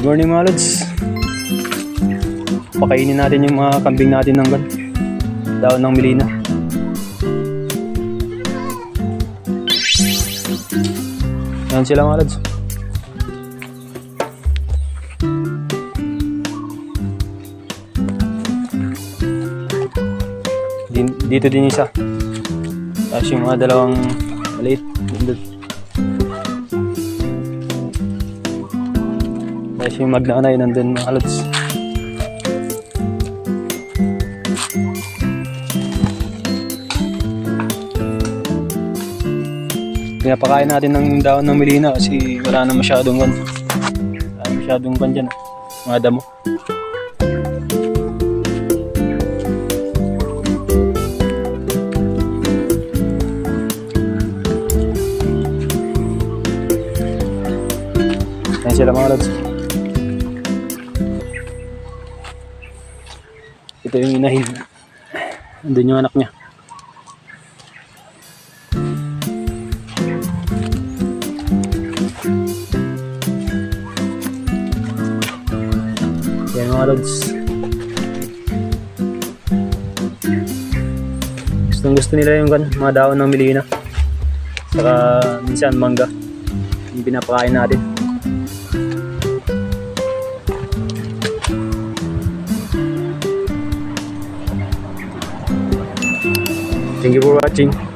Good morning mga lods. Pakainin natin yung mga kambing natin ng daon ng milina. Yan sila mga lods. Dito din isa. Tapos yung mga dalawang maliit. Tapos yung magnanay nandun mga lods. Pinapakain natin ng daon ng milina kasi wala na masyadong dyan, mga damo. Ayan sila mga lods. Ito yung inahin. Andun yung anak niya. Yan mga lods. Gusto nila yung mga daon ng milina. Saka minsan mangga. Yung pinapakain natin. Thank you for watching.